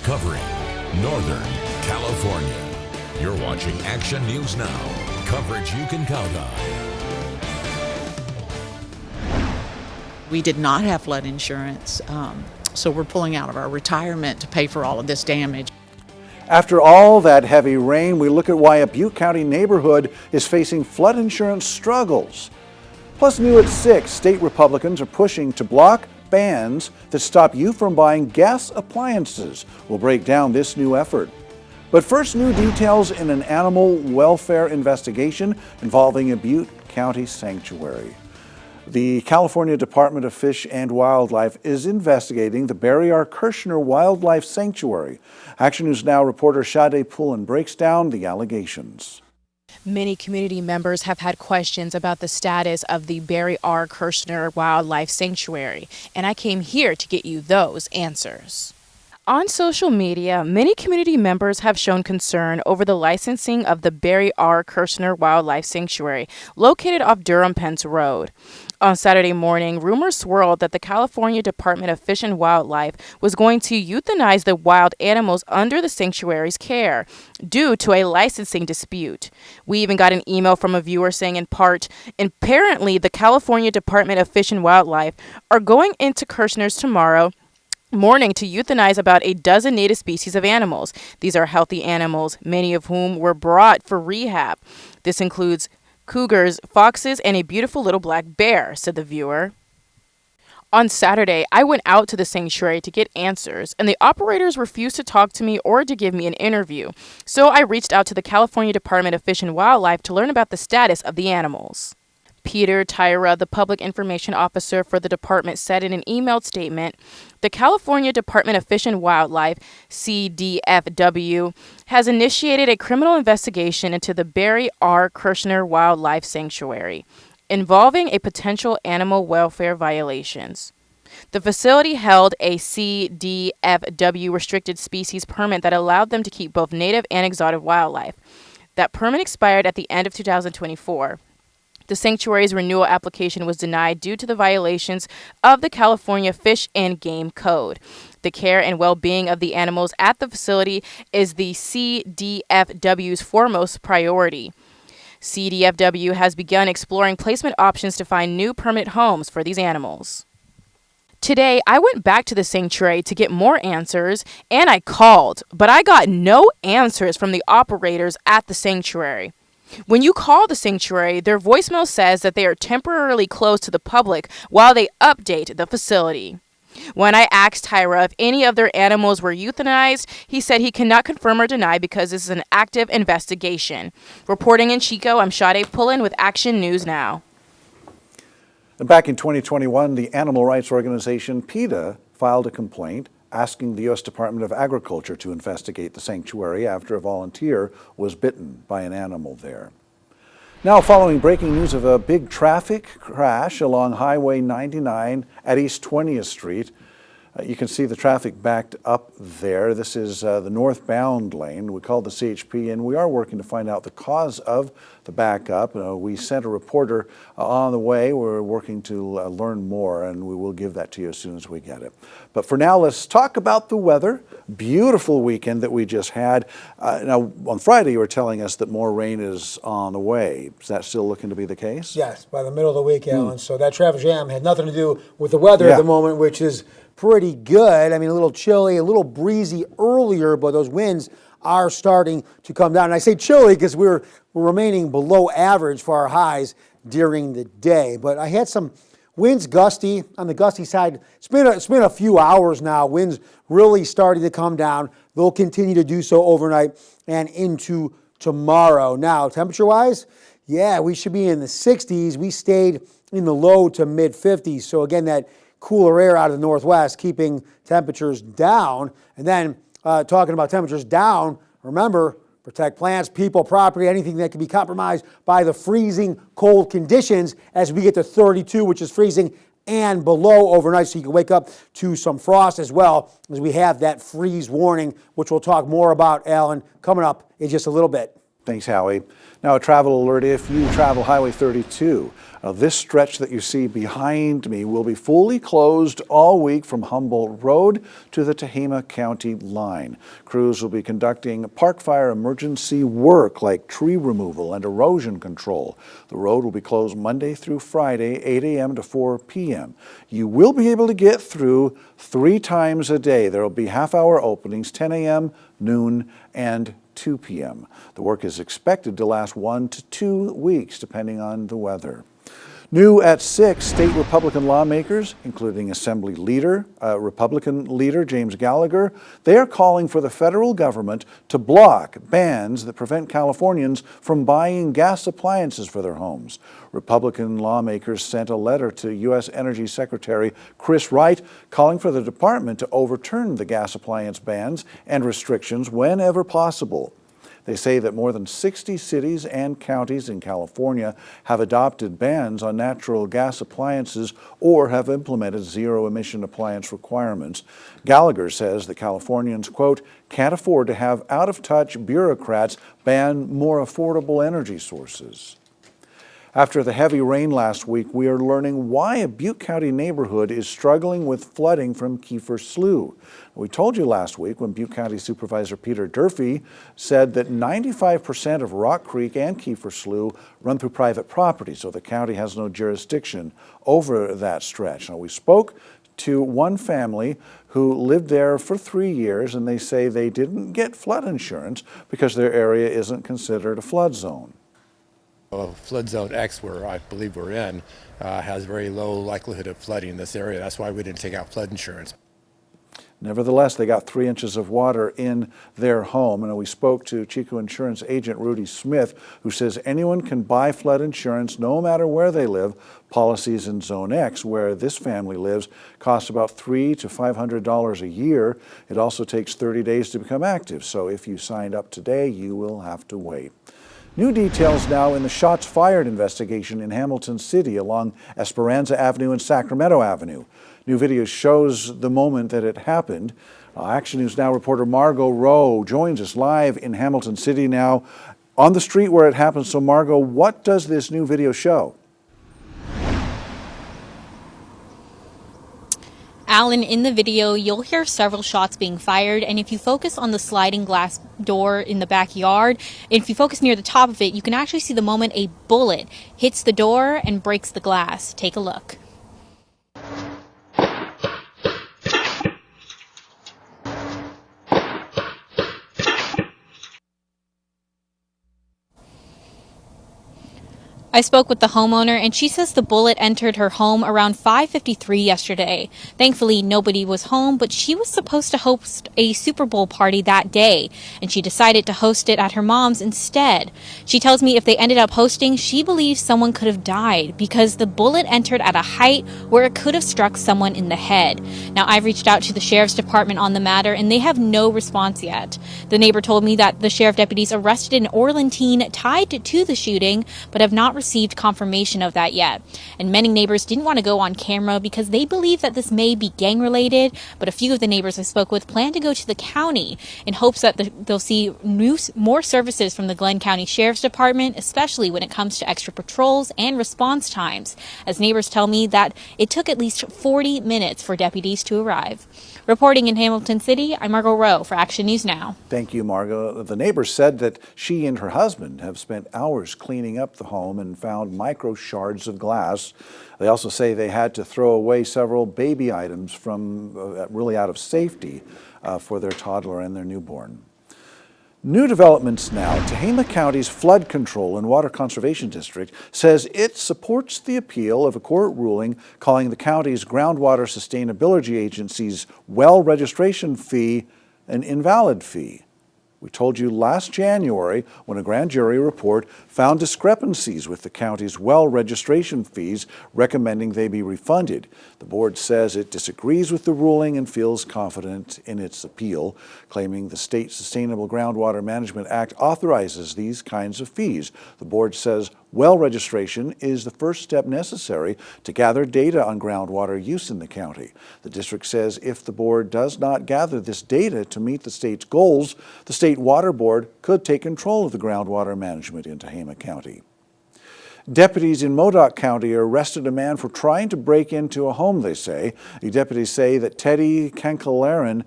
covering Northern California. You're watching Action News Now, coverage you can count on. We did not have flood insurance, so we're pulling out of our retirement to pay for all of this damage. After all that heavy rain, we look at why a Butte County neighborhood is facing flood insurance struggles. Plus, new at 6, state Republicans are pushing to block bans that stop you from buying gas appliances. We'll break down this new effort. But first, new details in an animal welfare investigation involving a Butte County sanctuary. The California Department of Fish and Wildlife is investigating the Barry R. Kirshner Wildlife Sanctuary. Action News Now reporter Sade Pullen breaks down the allegations. Many community members have had questions about the status of the Barry R. Kirshner Wildlife Sanctuary, and I came here to get you those answers. On social media, many community members have shown concern over the licensing of the Barry R. Kirshner Wildlife Sanctuary, located off Durham-Pence Road. On Saturday morning, rumors swirled that the California Department of Fish and Wildlife was going to euthanize the wild animals under the sanctuary's care due to a licensing dispute. We even got an email from a viewer saying, in part, apparently the California Department of Fish and Wildlife are going into Kirshner's tomorrow morning to euthanize about a dozen native species of animals. These are healthy animals, many of whom were brought for rehab. This includes cougars, foxes, and a beautiful little black bear, said the viewer. On Saturday, I went out to the sanctuary to get answers, and the operators refused to talk to me or to give me an interview. So I reached out to the California Department of Fish and Wildlife to learn about the status of the animals. Peter Tyra, the public information officer for the department, said in an emailed statement, the California Department of Fish and Wildlife, CDFW, has initiated a criminal investigation into the Barry R. Kirshner Wildlife Sanctuary involving a potential animal welfare violations. The facility held a CDFW restricted species permit that allowed them to keep both native and exotic wildlife. That permit expired at the end of 2024. The sanctuary's renewal application was denied due to the violations of the California Fish and Game Code. The care and well-being of the animals at the facility is the CDFW's foremost priority. CDFW has begun exploring placement options to find new permanent homes for these animals. Today, I went back to the sanctuary to get more answers, and I called, but I got no answers from the operators at the sanctuary. When you call the sanctuary, their voicemail says that they are temporarily closed to the public while they update the facility. When I asked Tyra if any of their animals were euthanized, he said he cannot confirm or deny because this is an active investigation. Reporting in Chico, I'm Sade Pullen with Action News Now. Back in 2021, the animal rights organization PETA filed a complaint asking the U.S. Department of Agriculture to investigate the sanctuary after a volunteer was bitten by an animal there. Now, following breaking news of a big traffic crash along Highway 99 at East 20th Street, you can see the traffic backed up there. This is the northbound lane. We called the CHP, and we are working to find out the cause of the backup. We sent a reporter on the way. We're working to learn more, and we will give that to you as soon as we get it. But for now, let's talk about the weather. Beautiful weekend that we just had. Now, on Friday, you were telling us that more rain is on the way. Is that still looking to be the case? Yes, by the middle of the week, Alan. So that traffic jam had nothing to do with the weather at the moment, which is pretty good. I mean, a little chilly, a little breezy earlier, but those winds are starting to come down. And I say chilly because we're remaining below average for our highs during the day. But I had some winds gusty on the gusty side. It's been a few hours now. Winds really starting to come down. They'll continue to do so overnight and into tomorrow. Now, temperature-wise, yeah, we should be in the 60s. We stayed in the low to mid 50s. So again, that cooler air out of the northwest keeping temperatures down. And then talking about temperatures down, remember, protect plants, people, property, anything that can be compromised by the freezing cold conditions as we get to 32, which is freezing, and below overnight. So you can wake up to some frost as well as we have that freeze warning, which we'll talk more about, Alan, coming up in just a little bit. Thanks, Howie. Now, a travel alert if you travel Highway 32. This stretch that you see behind me will be fully closed all week from Humboldt Road to the Tehama County line. Crews will be conducting park fire emergency work like tree removal and erosion control. The road will be closed Monday through Friday, 8 a.m. to 4 p.m. You will be able to get through 3 times a day. There will be half-hour openings, 10 a.m., noon, and 2 p.m. The work is expected to last 1 to 2 weeks, depending on the weather. New at 6, state Republican lawmakers, including Assembly leader, Republican leader James Gallagher, they are calling for the federal government to block bans that prevent Californians from buying gas appliances for their homes. Republican lawmakers sent a letter to U.S. Energy Secretary Chris Wright calling for the department to overturn the gas appliance bans and restrictions whenever possible. They say that more than 60 cities and counties in California have adopted bans on natural gas appliances or have implemented zero-emission appliance requirements. Gallagher says that Californians, quote, can't afford to have out-of-touch bureaucrats ban more affordable energy sources. After the heavy rain last week, we are learning why a Butte County neighborhood is struggling with flooding from Kiefer Slough. We told you last week when Butte County Supervisor Peter Durfee said that 95% of Rock Creek and Kiefer Slough run through private property, so the county has no jurisdiction over that stretch. Now, we spoke to one family who lived there for 3 years, and they say they didn't get flood insurance because their area isn't considered a flood zone. Flood zone X, where I believe we're in, has very low likelihood of flooding in this area. That's why we didn't take out flood insurance. Nevertheless, they got 3 inches of water in their home. And we spoke to Chico Insurance agent Rudy Smith, who says anyone can buy flood insurance no matter where they live. Policies in Zone X, where this family lives, cost about $300 to $500 a year. It also takes 30 days to become active. So if you signed up today, you will have to wait. New details now in the shots fired investigation in Hamilton City along Esperanza Avenue and Sacramento Avenue. New video shows the moment that it happened. Action News Now reporter Margot Rowe joins us live in Hamilton City now on the street where it happened. So Margot, what does this new video show? Alan, in the video, you'll hear several shots being fired, and if you focus on the sliding glass door in the backyard, if you focus near the top of it, you can actually see the moment a bullet hits the door and breaks the glass. Take a look. I spoke with the homeowner, and she says the bullet entered her home around 5:53 yesterday. Thankfully, nobody was home, but she was supposed to host a Super Bowl party that day, and she decided to host it at her mom's instead. She tells me if they ended up hosting, she believes someone could have died because the bullet entered at a height where it could have struck someone in the head. Now, I've reached out to the sheriff's department on the matter, and they have no response yet. The neighbor told me that the sheriff deputies arrested an Orland teen tied to the shooting, but have not received confirmation of that yet. And many neighbors didn't want to go on camera because they believe that this may be gang related, but a few of the neighbors I spoke with plan to go to the county in hopes that they'll see more services from the Glenn County Sheriff's Department, especially when it comes to extra patrols and response times, as neighbors tell me that it took at least 40 minutes for deputies to arrive. Reporting in Hamilton City, I'm Margot Rowe for Action News Now. Thank you, Margot. The neighbor said that she and her husband have spent hours cleaning up the home and found micro shards of glass. They also say they had to throw away several baby items from really out of safety for their toddler and their newborn. New developments now. Tehama County's Flood Control and Water Conservation District says it supports the appeal of a court ruling calling the county's Groundwater Sustainability Agency's well registration fee an invalid fee. We told you last January when a grand jury report found discrepancies with the county's well registration fees, recommending they be refunded. The board says it disagrees with the ruling and feels confident in its appeal, claiming the State Sustainable Groundwater Management Act authorizes these kinds of fees. The board says Well registration is the first step necessary to gather data on groundwater use in the county. The district says if the board does not gather this data to meet the state's goals, the State Water Board could take control of the groundwater management in Tehama County. Deputies in Modoc County arrested a man for trying to break into a home, they say. The deputies say that Teddy Kankalaran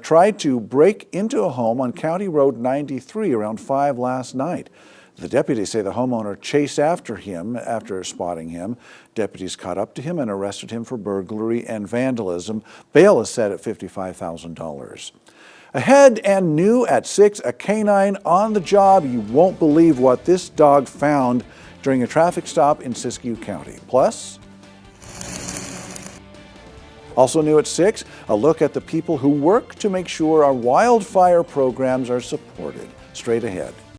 tried to break into a home on County Road 93 around 5 last night. The deputies say the homeowner chased after him after spotting him. Deputies caught up to him and arrested him for burglary and vandalism. Bail is set at $55,000. Ahead and new at 6, a canine on the job. You won't believe what this dog found during a traffic stop in Siskiyou County. Plus, also new at 6, a look at the people who work to make sure our wildfire programs are supported. Straight ahead.